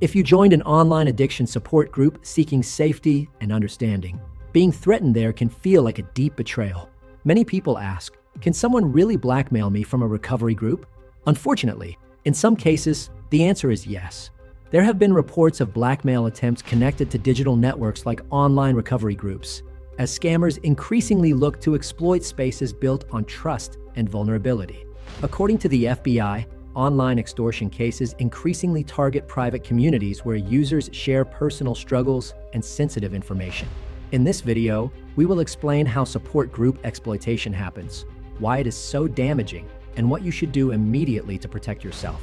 If you joined an online addiction support group seeking safety and understanding, being threatened there can feel like a deep betrayal. Many people ask, can someone really blackmail me from a recovery group? Unfortunately, in some cases, the answer is yes. There have been reports of blackmail attempts connected to digital networks like online recovery groups, as scammers increasingly look to exploit spaces built on trust and vulnerability. According to the FBI, online extortion cases increasingly target private communities where users share personal struggles and sensitive information. In this video, we will explain how support group exploitation happens, why it is so damaging, and what you should do immediately to protect yourself.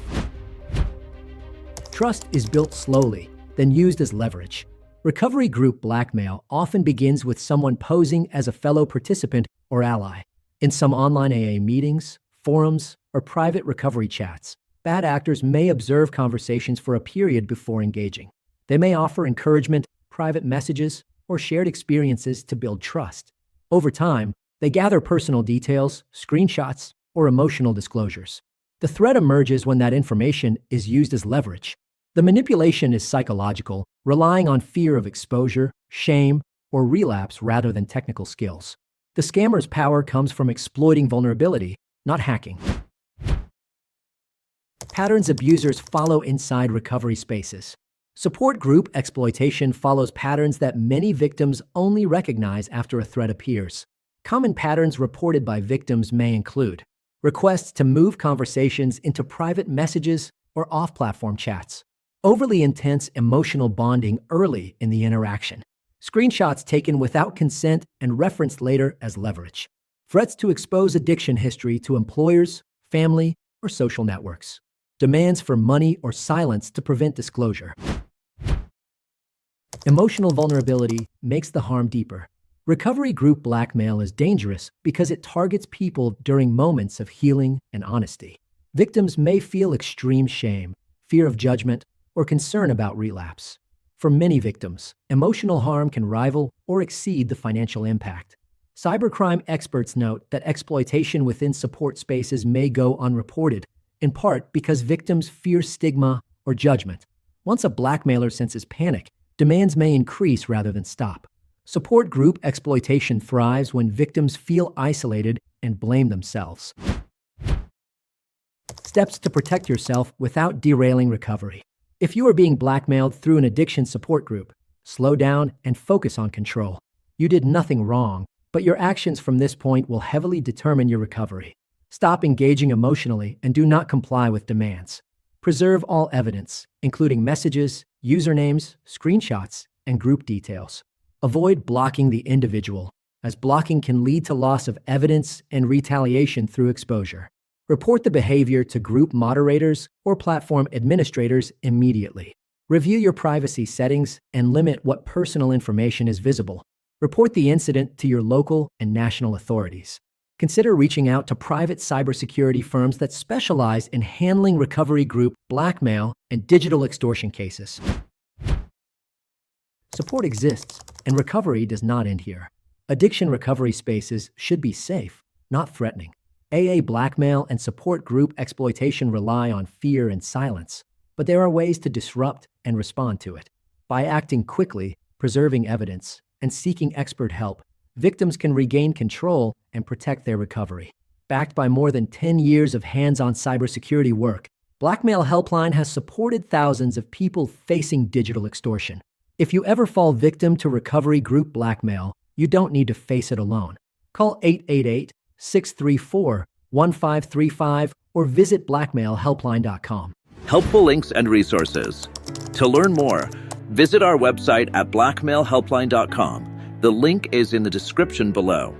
Trust is built slowly, then used as leverage. Recovery group blackmail often begins with someone posing as a fellow participant or ally. In some online AA meetings, forums, or private recovery chats, bad actors may observe conversations for a period before engaging. They may offer encouragement, private messages, or shared experiences to build trust. Over time, they gather personal details, screenshots, or emotional disclosures. The threat emerges when that information is used as leverage. The manipulation is psychological, relying on fear of exposure, shame, or relapse rather than technical skills. The scammer's power comes from exploiting vulnerability, not hacking. Patterns abusers follow inside recovery spaces. Support group exploitation follows patterns that many victims only recognize after a threat appears. Common patterns reported by victims may include requests to move conversations into private messages or off-platform chats, overly intense emotional bonding early in the interaction, screenshots taken without consent and referenced later as leverage, threats to expose addiction history to employers, family, or social networks, demands for money or silence to prevent disclosure. Emotional vulnerability makes the harm deeper. Recovery group blackmail is dangerous because it targets people during moments of healing and honesty. Victims may feel extreme shame, fear of judgment, or concern about relapse. For many victims, emotional harm can rival or exceed the financial impact. Cybercrime experts note that exploitation within support spaces may go unreported, in part because victims fear stigma or judgment. Once a blackmailer senses panic, demands may increase rather than stop. Support group exploitation thrives when victims feel isolated and blame themselves. Steps to protect yourself without derailing recovery. If you are being blackmailed through an addiction support group, slow down and focus on control. You did nothing wrong, but your actions from this point will heavily determine your recovery. Stop engaging emotionally and do not comply with demands. Preserve all evidence, including messages, usernames, screenshots, and group details. Avoid blocking the individual, as blocking can lead to loss of evidence and retaliation through exposure. Report the behavior to group moderators or platform administrators immediately. Review your privacy settings and limit what personal information is visible. Report the incident to your local and national authorities. Consider reaching out to private cybersecurity firms that specialize in handling recovery group blackmail and digital extortion cases. Support exists, and recovery does not end here. Addiction recovery spaces should be safe, not threatening. AA blackmail and support group exploitation rely on fear and silence, but there are ways to disrupt and respond to it. By acting quickly, preserving evidence, and seeking expert help, victims can regain control and protect their recovery. Backed by more than 10 years of hands-on cybersecurity work, Blackmail.HelpLine has supported thousands of people facing digital extortion. If you ever fall victim to recovery group blackmail, you don't need to face it alone. Call 888-634-1535 or visit blackmailhelpline.com. Helpful links and resources. To learn more, visit our website at blackmailhelpline.com. The link is in the description below.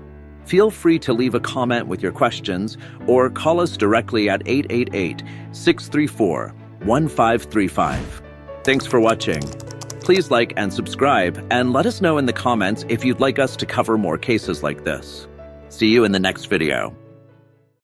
Feel free to leave a comment with your questions or call us directly at 888-634-1535. Thanks for watching. Please like and subscribe, and let us know in the comments if you'd like us to cover more cases like this. See you in the next video.